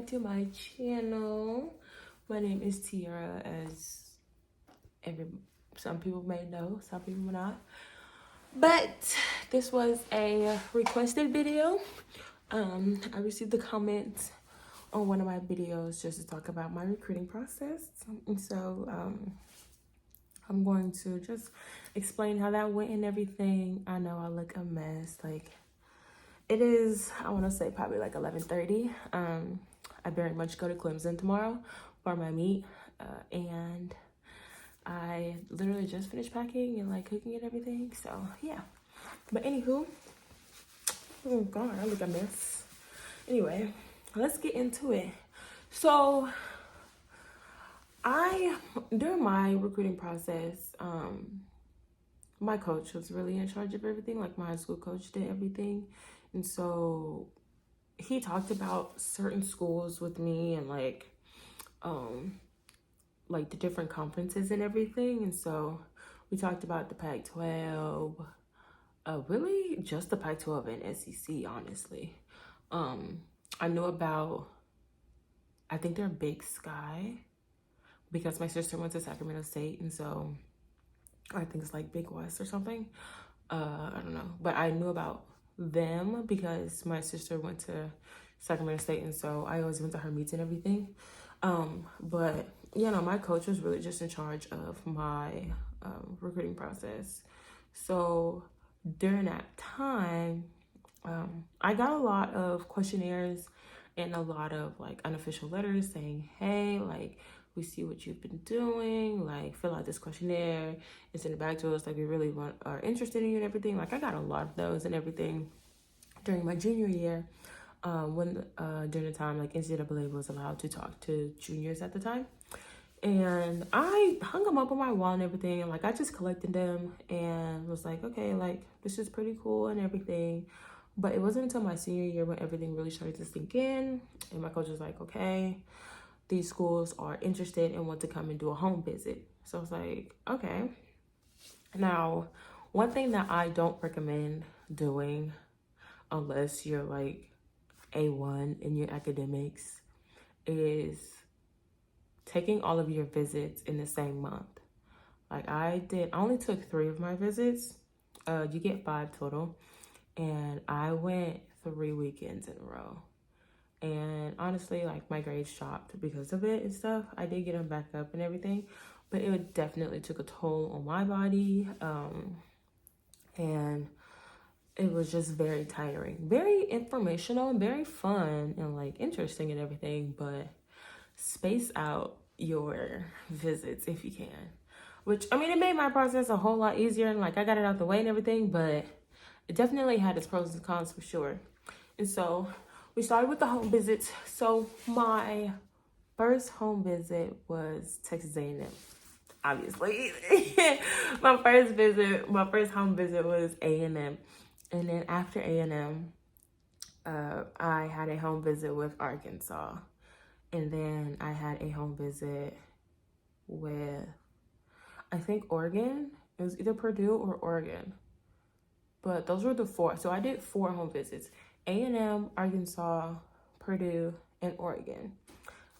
to my channel. My name is Tiara, as some people may know, some people may not. But this was a requested video. I received a comment on one of my videos just to talk about my recruiting process. And so I'm going to just explain how that went and everything. I know I look a mess. Like, it is, I want to say probably like 11:30. I very much go to Clemson tomorrow for my meet. And I literally just finished packing and like cooking and everything. So yeah. But anywho, oh God, I look a mess. Anyway, let's get into it. So during my recruiting process, my coach was really in charge of everything. Like, my high school coach did everything. And so he talked about certain schools with me and like the different conferences and everything. And so we talked about the Pac-12, really just the Pac-12 and SEC, honestly. I knew about, I think they're Big Sky, because my sister went to Sacramento State, and so I think it's like Big West or something. I don't know, but I knew about them because my sister went to Sacramento State, and so I always went to her meets and everything. But you know, my coach was really just in charge of my recruiting process. So during that time, I got a lot of questionnaires and a lot of like unofficial letters saying, hey, like, we see what you've been doing, like, fill out this questionnaire and send it back to us, like, we really are interested in you and everything. Like, I got a lot of those and everything during my junior year, when during the time like NCAA was allowed to talk to juniors at the time. And I hung them up on my wall and everything, and like I just collected them and was like, okay, like, this is pretty cool and everything. But it wasn't until my senior year when everything really started to sink in, and my coach was like, okay, these schools are interested and want to come and do a home visit. So I was like, okay. Now, one thing that I don't recommend doing unless you're like A1 in your academics is taking all of your visits in the same month. Like, I only took 3 of my visits. You get 5 total. And I went 3 weekends in a row. And honestly, like, my grades dropped because of it and stuff. I did get them back up and everything, but it definitely took a toll on my body. And it was just very tiring, very informational, and very fun and like interesting and everything, but space out your visits if you can. Which, I mean, it made my process a whole lot easier, and like I got it out the way and everything, but it definitely had its pros and cons for sure. And so we started with the home visits. So my first home visit was Texas A&M. Obviously, my first home visit was A&M. And then after A&M, I had a home visit with Arkansas. And then I had a home visit with, I think, Oregon. It was either Purdue or Oregon. But those were the 4. So I did 4 home visits. A&M, Arkansas, Purdue, and Oregon.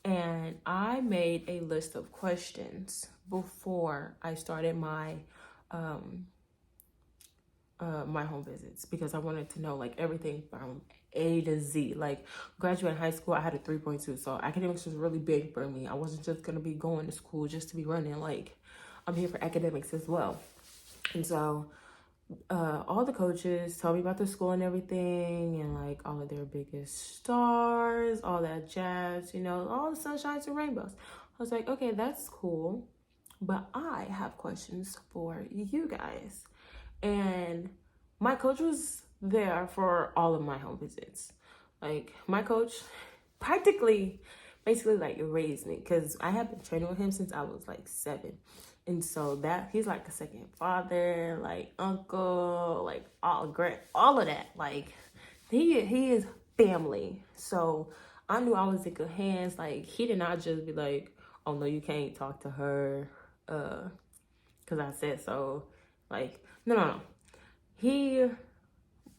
And I made a list of questions before I started my my home visits, because I wanted to know like everything from A to Z. Like, graduating high school, I had a 3.2, so academics was really big for me. I wasn't just gonna be going to school just to be running. Like, I'm here for academics as well. And so all the coaches told me about the school and everything, and like all of their biggest stars, all that jazz, you know, all the sunshines and rainbows. I was like, okay, that's cool, but I have questions for you guys. And my coach was there for all of my home visits. Like, my coach basically like raised me, because I have been training with him since I was like 7. And so that he's like a second father, like uncle, like all of that. Like, he is family. So I knew I was in good hands. Like, he did not just be like, oh no, you can't talk to her because I said so. Like, no. He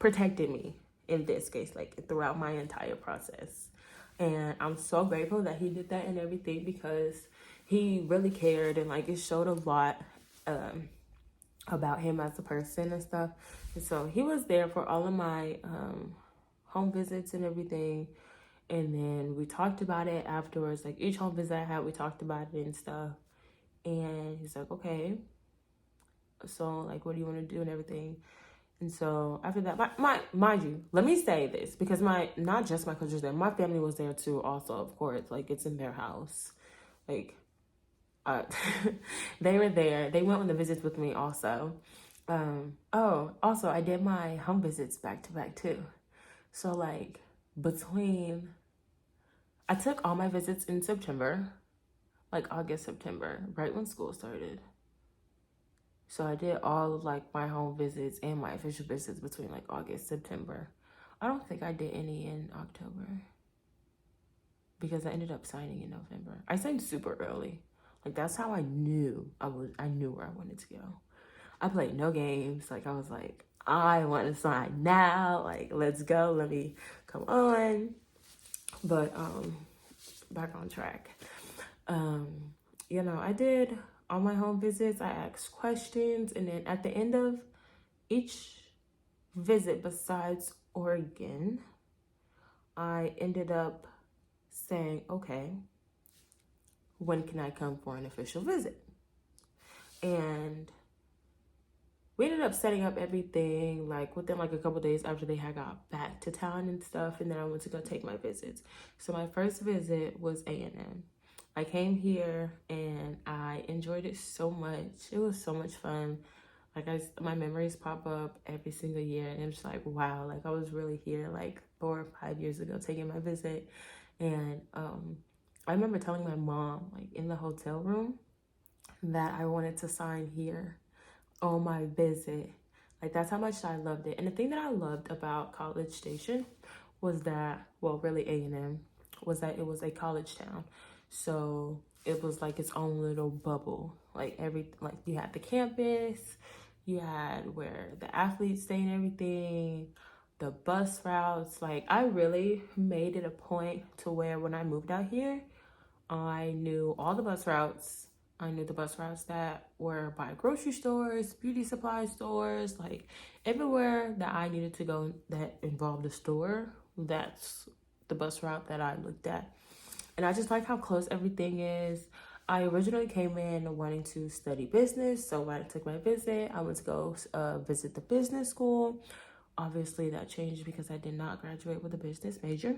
protected me in this case, like, throughout my entire process. And I'm so grateful that he did that and everything, because he really cared, and like it showed a lot about him as a person and stuff. And so he was there for all of my home visits and everything. And then we talked about it afterwards. Like each home visit I had, we talked about it and stuff. And he's like, okay, so like, what do you want to do and everything? And so after that, my mind you, let me say this, because not just my coach was there, my family was there too also, of course. Like it's in their house. Like uh, they were there. They went on the visits with me also. Also I did my home visits back to back too. So like I took all my visits in September, like August, September, right when school started. So I did all of like my home visits and my official visits between like August, September. I don't think I did any in October, because I ended up signing in November. I signed super early. Like that's how I knew I knew where I wanted to go. I played no games. Like I was like, I want to sign now. Like let's go. Let me come on. But back on track. I did all my home visits. I asked questions, and then at the end of each visit, besides Oregon, I ended up saying, okay, when can I come for an official visit? And we ended up setting up everything like within like a couple days after they had got back to town and stuff. And then I went to go take my visits. So my first visit was A&M. I came here and I enjoyed it so much. It was so much fun. Like my memories pop up every single year, and it's like, wow, like I was really here like 4 or 5 years ago taking my visit. And I remember telling my mom, like in the hotel room, that I wanted to sign here on my visit. Like that's how much I loved it. And the thing that I loved about College Station was that, well, really A&M, was that it was a college town. So it was like its own little bubble. Like you had the campus, you had where the athletes stay and everything, the bus routes. Like I really made it a point to where when I moved out here, I knew all the bus routes. I knew the bus routes that were by grocery stores, beauty supply stores, like everywhere that I needed to go that involved a store. That's the bus route that I looked at. And I just like how close everything is. I originally came in wanting to study business. So when I took my visit, I went to go visit the business school. Obviously that changed because I did not graduate with a business major.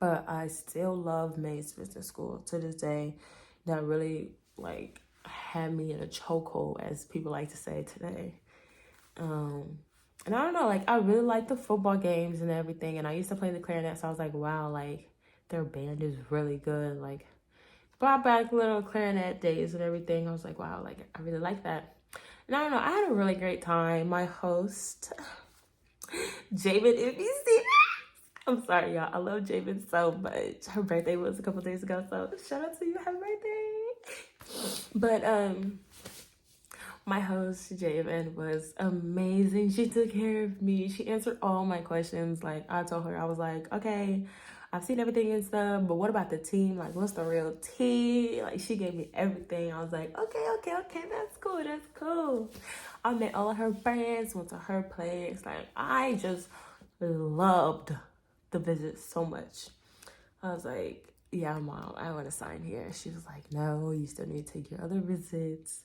But I still love Mays Business School to this day. That really like had me in a chokehold, as people like to say today. And I don't know, like I really like the football games and everything. And I used to play the clarinet, so I was like, wow, like their band is really good. Like brought back little clarinet days and everything. I was like, wow, like I really like that. And I don't know, I had a really great time. My host, Javen, if you see, I'm sorry, y'all. I love Javen so much. Her birthday was a couple days ago, so shout out to you. Happy birthday. But my host, Javen, was amazing. She took care of me. She answered all my questions. Like I told her, I was like, okay, I've seen everything and stuff, but what about the team? Like, what's the real tea? Like, she gave me everything. I was like, okay, that's cool. I met all of her friends, went to her place. Like, I just loved the visit so much. I was like, yeah, Mom, I want to sign here. She was like, no, you still need to take your other visits.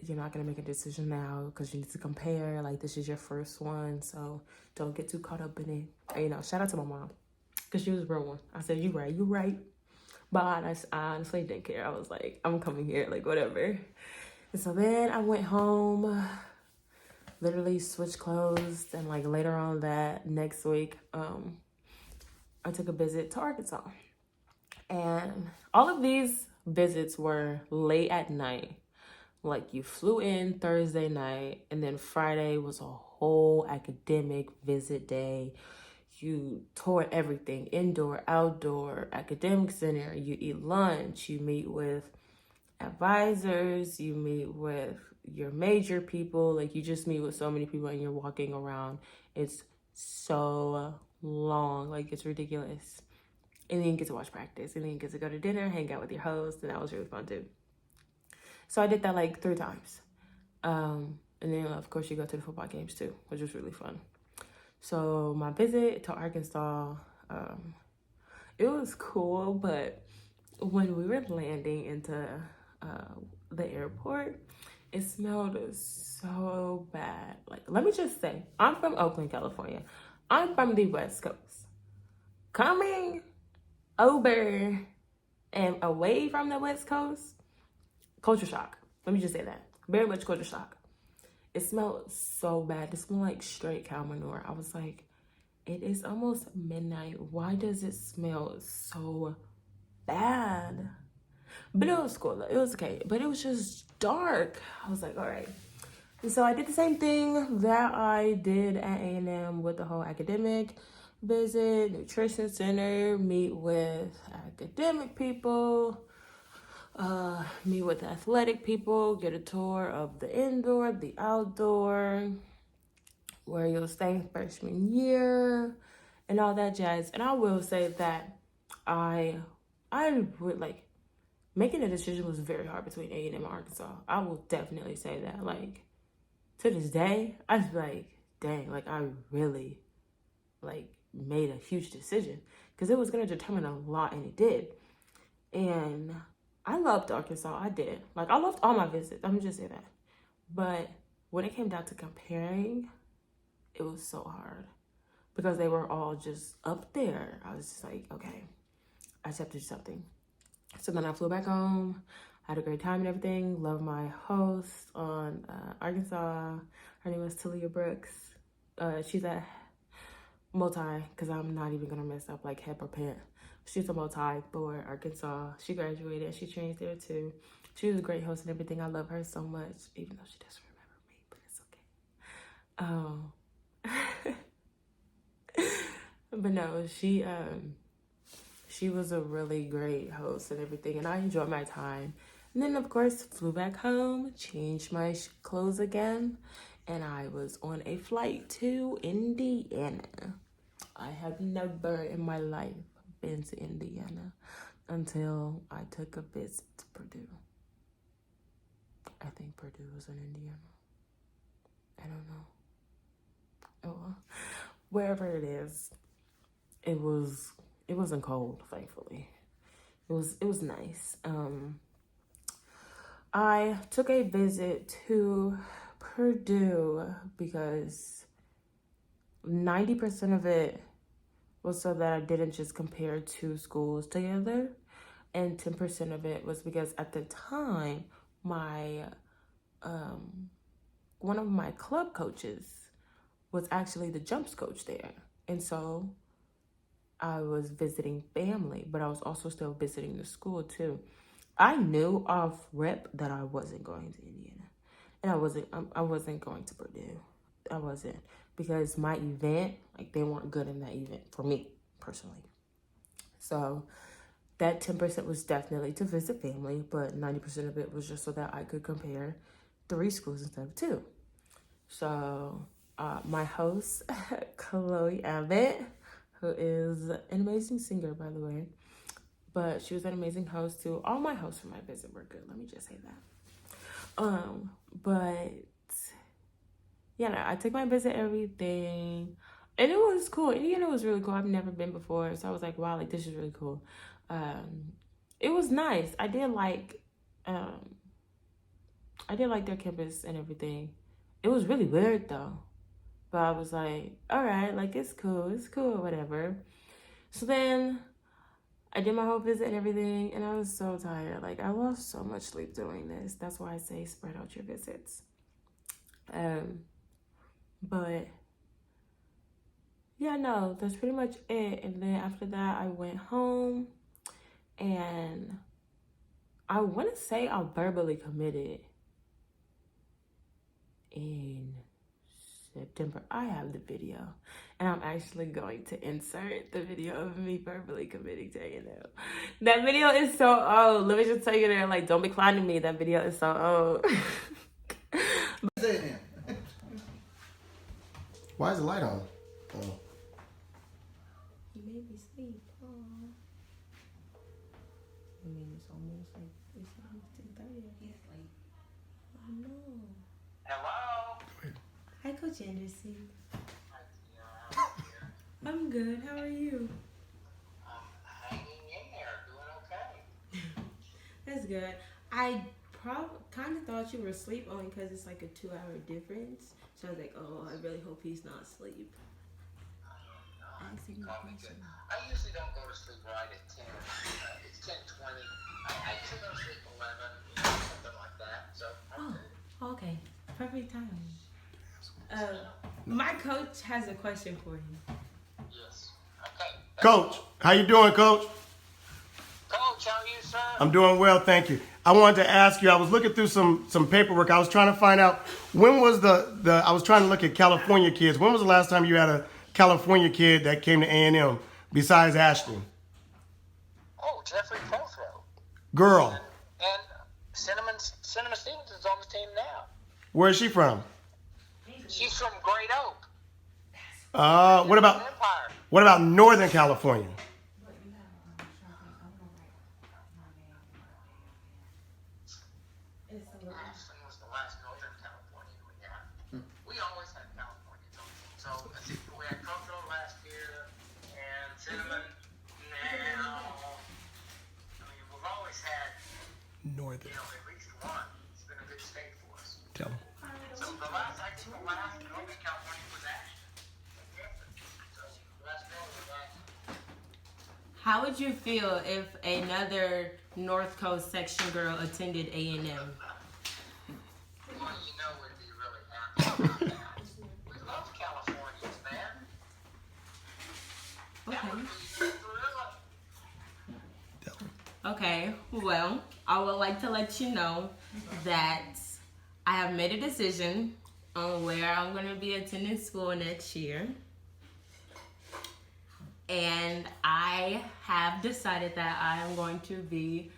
You're not going to make a decision now because you need to compare. Like, this is your first one, so don't get too caught up in it. And, shout out to my mom because she was a real one. I said, you right. But I honestly didn't care. I was like, I'm coming here, like, whatever. And so then I went home, literally switched clothes, and like later on that next week, I took a visit to Arkansas. And all of these visits were late at night. Like you flew in Thursday night, and then Friday was a whole academic visit day. You toured everything, indoor, outdoor, academic center. You eat lunch, you meet with advisors, you meet with your major people. Like you just meet with so many people and you're walking around. It's so long, like it's ridiculous. And then you get to watch practice. And then you get to go to dinner, hang out with your host. And that was really fun too. So I did that like 3 times. And then, of course, you go to the football games too, which was really fun. So my visit to Arkansas, it was cool. But when we were landing into the airport, it smelled so bad. Like, let me just say, I'm from Oakland, California. I'm from the West Coast. Coming over and away from the West Coast, culture shock. Let me just say that. Very much culture shock. It smelled so bad. It smelled like straight cow manure. I was like, it is almost midnight. Why does it smell so bad? But it was cool. It was okay. But it was just dark. I was like, all right. And so I did the same thing that I did at A&M with the whole academic visit, nutrition center, meet with academic people, meet with athletic people, get a tour of the indoor, the outdoor, where you'll stay freshman year, and all that jazz. And I will say that I would like, making a decision was very hard between A&M and Arkansas. I will definitely say that. Like, to this day, I was like, dang, like I really like made a huge decision because it was going to determine a lot, and it did. And I loved Arkansas. I did. Like, I loved all my visits. I'm just say that. But when it came down to comparing, it was so hard because they were all just up there. I was just like, okay, I just have to do something. So then I flew back home. I had a great time and everything. Love my host on Arkansas. Her name was Talia Brooks. She's at multi, because I'm not even going to mess up like hep or pant. She's a multi for Arkansas. She graduated. She trains there too. She was a great host and everything. I love her so much, even though she doesn't remember me, but it's okay. But no, she was a really great host and everything, and I enjoyed my time. And then, of course, flew back home, changed my clothes again, and I was on a flight to Indiana. I have never in my life been to Indiana until I took a visit to Purdue. I think Purdue was in Indiana. I don't know. Oh, well, wherever it is, it wasn't cold, thankfully. It was nice. I took a visit to Purdue because 90% of it was so that I didn't just compare 2 schools together, and 10% of it was because at the time my one of my club coaches was actually the jumps coach there, and so I was visiting family, but I was also still visiting the school too. I knew off rip that I wasn't going to Indiana, and I wasn't going to Purdue. I wasn't, because my event, like, they weren't good in that event for me personally. So that 10% was definitely to visit family, but 90% of it was just so that I could compare 3 schools instead of 2. So my host, Chloe Abbott, who is an amazing singer, by the way, but she was an amazing host too. All my hosts for my visit were good. Let me just say that. But yeah, no, I took my visit, everything, and it was cool. Indiana was really cool. I've never been before, so I was like, wow, like, this is really cool. It was nice. I did like their campus and everything. It was really weird though, but I was like, all right, like, it's cool, whatever. So then I did my whole visit and everything, and I was so tired. Like, I lost so much sleep doing this. That's why I say spread out your visits. But yeah, no, that's pretty much it. And then after that, I went home, and I want to say I verbally committed in September. I have the video, and I'm actually going to insert the video of me verbally committing to A&M. That video is so old. Let me just tell you that, like, don't be clowning me. That video is so old. Why is the light on? Oh. You made me sleep. Aww. I mean, it's almost 10:30. He's late. Oh no. Hello? Hi, Coach Anderson. Hi, Tia. How are you? I'm good. How are you? I'm hanging in there, doing okay. That's good. I kind of thought you were asleep only because it's like a 2-hour difference. So I was like, oh, I really hope he's not asleep. You call me good. I usually don't go to sleep right at 10. It's 10:20. I usually go to sleep 11, something like that. So I'm good. Okay. Perfect time. My coach has a question for you. Yes. Okay. Coach, how you doing, Coach? Coach, how are you, sir? I'm doing well, thank you. I wanted to ask you, I was looking through some paperwork. I was trying to find out when was I was trying to look at California kids. When was the last time you had a California kid that came to A&M besides Ashton? Oh, Jeffrey Prothrow. Girl. And Cinnamon Stevens is on the team now. Where is she from? She's from Great Oak. What Empire. about Northern California? Ashton was the last Northern California we had. We always had Californians on the team. So I think we had Prothrow last year and Cinnamon now. I mean, we've always had, Northern. at least one. It's been a good state for us. Tell them. So the last Northern California was Ashton. So the last girl was Ashton. How would you feel if another North Coast section girl attended A&M? Well, we'd be really happy about that. We love Californians, man. That would be thrilling. Okay, well, I would like to let you know that I have made a decision on where I'm going to be attending school next year. And I have decided that I am going to be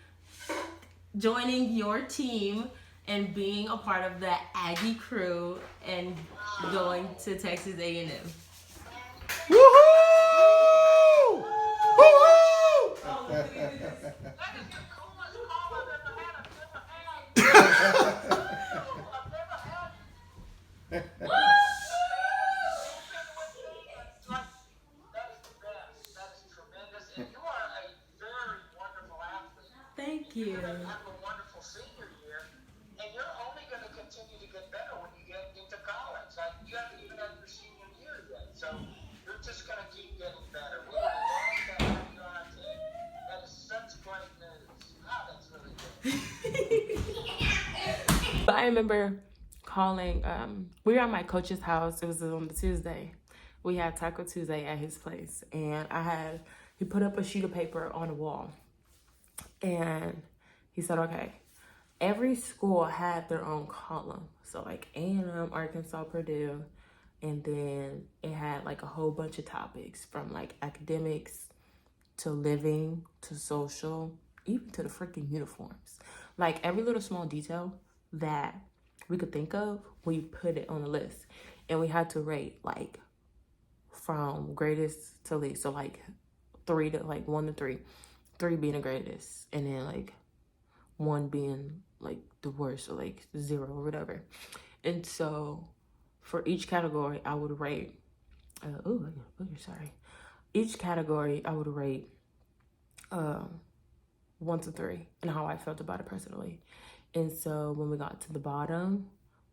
joining your team and being a part of the Aggie crew and going to Texas A&M. Woohoo! Woohoo! That is the coolest call I've ever had. I've never had. That is the best. That is tremendous. And you are a very wonderful athlete. Thank you. You're going to have a wonderful senior year, and you're only going to continue to get better when you get into college. You haven't even had your senior year yet, so you're just going to keep getting better. We would love to have you on our team. That is such great news. Wow, that's really good. I remember calling, we were at my coach's house. It was on the Tuesday. We had Taco Tuesday at his place, and he put up a sheet of paper on the wall, and he said, okay, every school had their own column. So like A&M, Arkansas, Purdue, and then it had like a whole bunch of topics from like academics to living to social, even to the freaking uniforms. Like every little small detail that we could think of, we put it on the list. And we had to rate like from greatest to least. So like 1 to 3. 3 being the greatest, and then like 1 being like the worst, or like 0 or whatever. And so for each category, I would rate. Each category, I would rate 1 to 3, and how I felt about it personally. And so when we got to the bottom,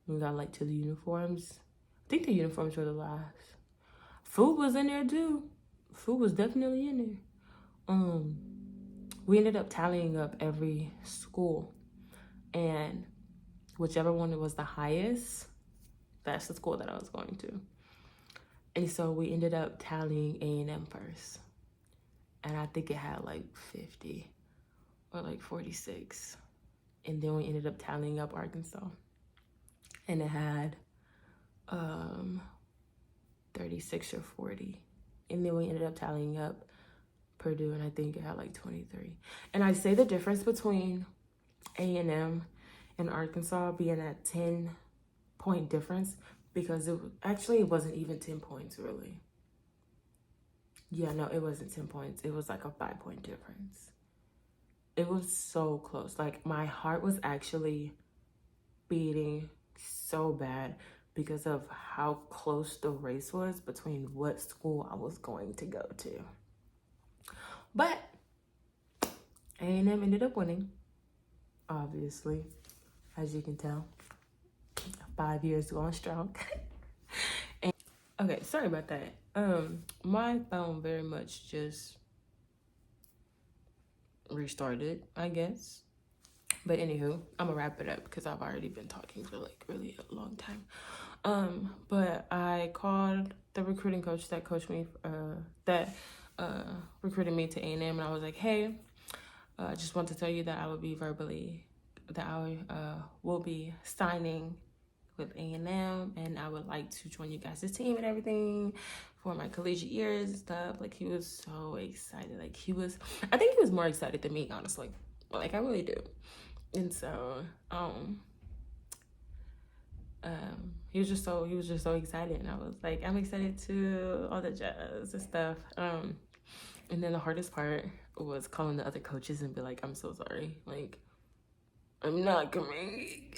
we got like to the uniforms. I think the uniforms were the last. Food was in there too. Food was definitely in there. We ended up tallying up every school, and whichever one was the highest, that's the school that I was going to. And so we ended up tallying A&M first, and I think it had like 50 or like 46. And then we ended up tallying up Arkansas, and it had 36 or 40. And then we ended up tallying up Purdue, and I think it had like 23. And I say the difference between A&M and Arkansas being at 10-point difference because it wasn't even 10 points really. Yeah, no, it wasn't 10 points. It was like a 5-point difference. It was so close. Like, my heart was actually beating so bad because of how close the race was between what school I was going to go to. But A&M ended up winning, obviously, as you can tell. 5 years going strong. And, okay, sorry about that. My phone very much just restarted, I guess. But anywho, I'm gonna wrap it up because I've already been talking for like really a long time. But I called the recruiting coach that coached me, recruited me to A&M, and I was like, hey, I just want to tell you that I will be will be signing with A&M, and I would like to join you guys' team and everything for my collegiate years and stuff. Like, he was so excited. Like, I think he was more excited than me, honestly. Like, I really do. And so, he was just so excited, and I was like, I'm excited too, all the jazz and stuff. And then the hardest part was calling the other coaches and be like, I'm so sorry, like, I'm not coming.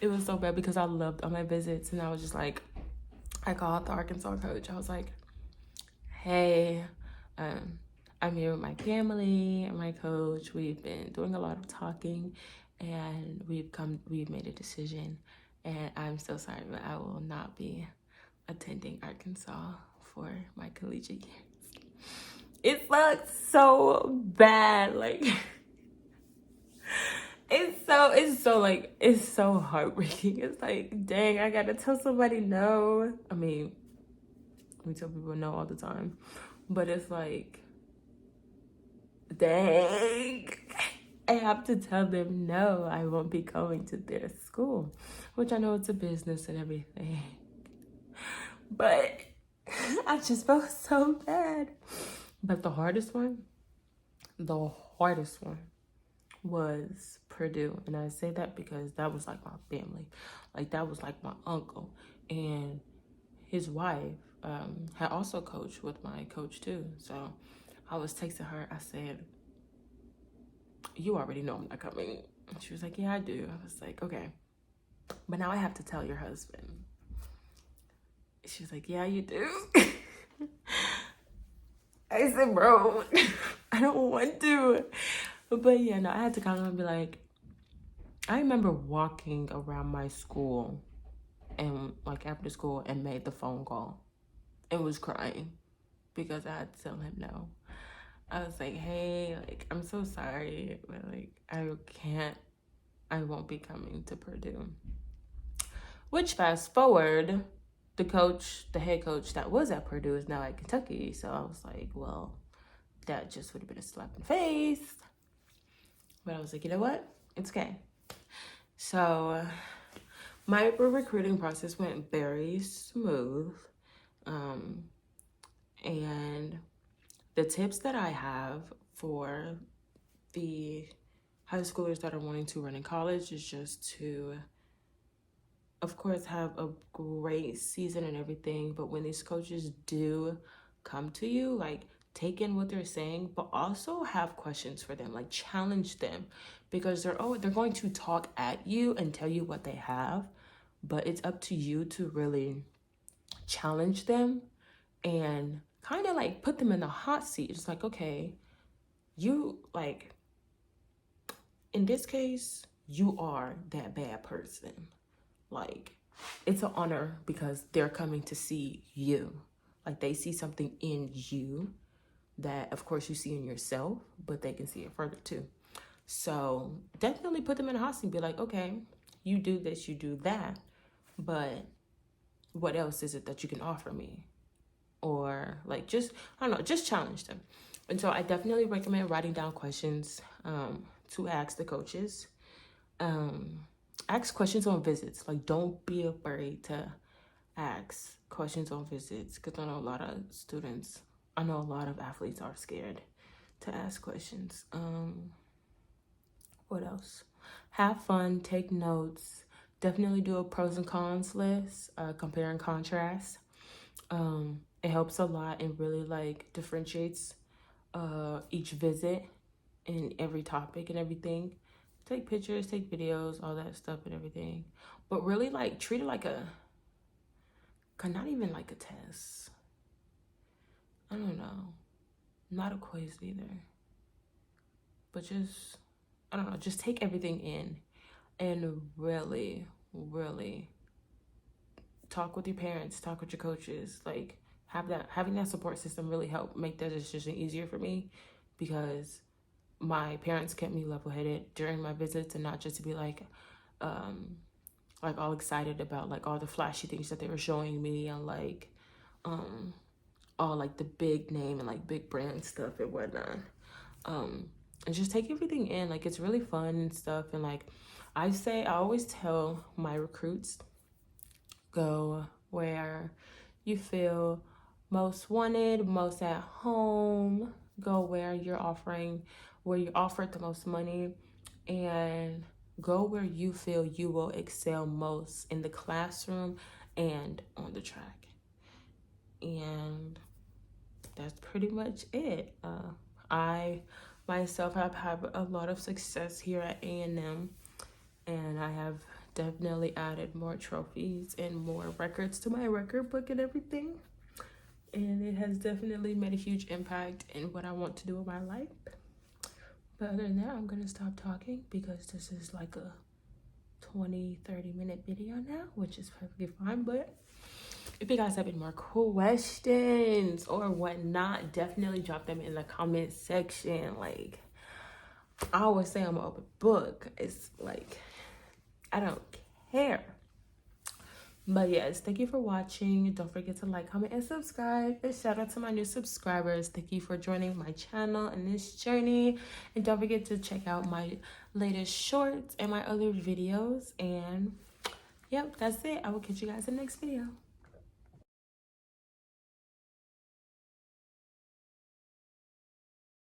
It was so bad because I loved all my visits, and I was just like, I called the Arkansas coach. I was like, hey, I'm here with my family and my coach. We've been doing a lot of talking, and we've made a decision, and I'm so sorry, but I will not be attending Arkansas for my collegiate years. It sucks so bad. Like, it's so heartbreaking. It's like, dang, I gotta tell somebody no. I mean, we tell people no all the time, but it's like, dang, I have to tell them no, I won't be going to their school, which I know it's a business and everything, but I just felt so bad. But the hardest one was Purdue. And I say that because that was like my family. Like, that was like my uncle. And his wife had also coached with my coach too. So I was texting her. I said, you already know I'm not coming. And she was like, yeah, I do. I was like, okay. But now I have to tell your husband. She was like, yeah, you do. I said, bro, I don't want to. But yeah, no, I had to call him and be like, I remember walking around my school and like after school and made the phone call and was crying because I had to tell him no. I was like, hey, like, I'm so sorry, but like, I won't be coming to Purdue. Which, fast forward, the head coach that was at Purdue is now at Kentucky. So I was like, well, that just would have been a slap in the face. But I was like, you know what? It's okay. So my recruiting process went very smooth. And the tips that I have for the high schoolers that are wanting to run in college is just to, of course, have a great season and everything. But when these coaches do come to you, like, take in what they're saying, but also have questions for them, like, challenge them, because they're going to talk at you and tell you what they have, but it's up to you to really challenge them and kind of like put them in the hot seat. It's like, okay, you, like, in this case, you are that bad person. Like, it's an honor because they're coming to see you. Like, they see something in you that, of course, you see in yourself, but they can see it further too. So definitely put them in a hot seat and be like, okay, you do this, you do that, but what else is it that you can offer me? Or like, just, I don't know, just challenge them. And so I definitely recommend writing down questions to ask the coaches. Ask questions on visits. Like, don't be afraid to ask questions on visits, because I know a lot of athletes are scared to ask questions. What else? Have fun, take notes. Definitely do a pros and cons list, compare and contrast. It helps a lot and really like differentiates each visit in every topic and everything. Take pictures, take videos, all that stuff and everything. But really, like, treat it like not even like a test. I don't know. Not a quiz either. But just, I don't know, just take everything in and really, really talk with your parents, talk with your coaches. Like, having that support system really helped make that decision easier for me, because my parents kept me level-headed during my visits, and not just to be like all excited about like all the flashy things that they were showing me, and like all like the big name and like big brand stuff and whatnot. And just take everything in. Like, it's really fun and stuff. And like I always tell my recruits, go where you feel most wanted, most at home. Go where you're offered the most money, and go where you feel you will excel most in the classroom and on the track. And that's pretty much it. I myself have had a lot of success here at A&M, and I have definitely added more trophies and more records to my record book and everything. And it has definitely made a huge impact in what I want to do in my life. But other than that, I'm going to stop talking, because this is like a 20-30 minute video now, which is perfectly fine. But if you guys have any more questions or whatnot, definitely drop them in the comment section. Like, I always say I'm an open book. It's like, I don't care. But yes, thank you for watching. Don't forget to like, comment, and subscribe. And shout out to my new subscribers. Thank you for joining my channel and this journey. And don't forget to check out my latest shorts and my other videos. And yep, that's it. I will catch you guys in the next video.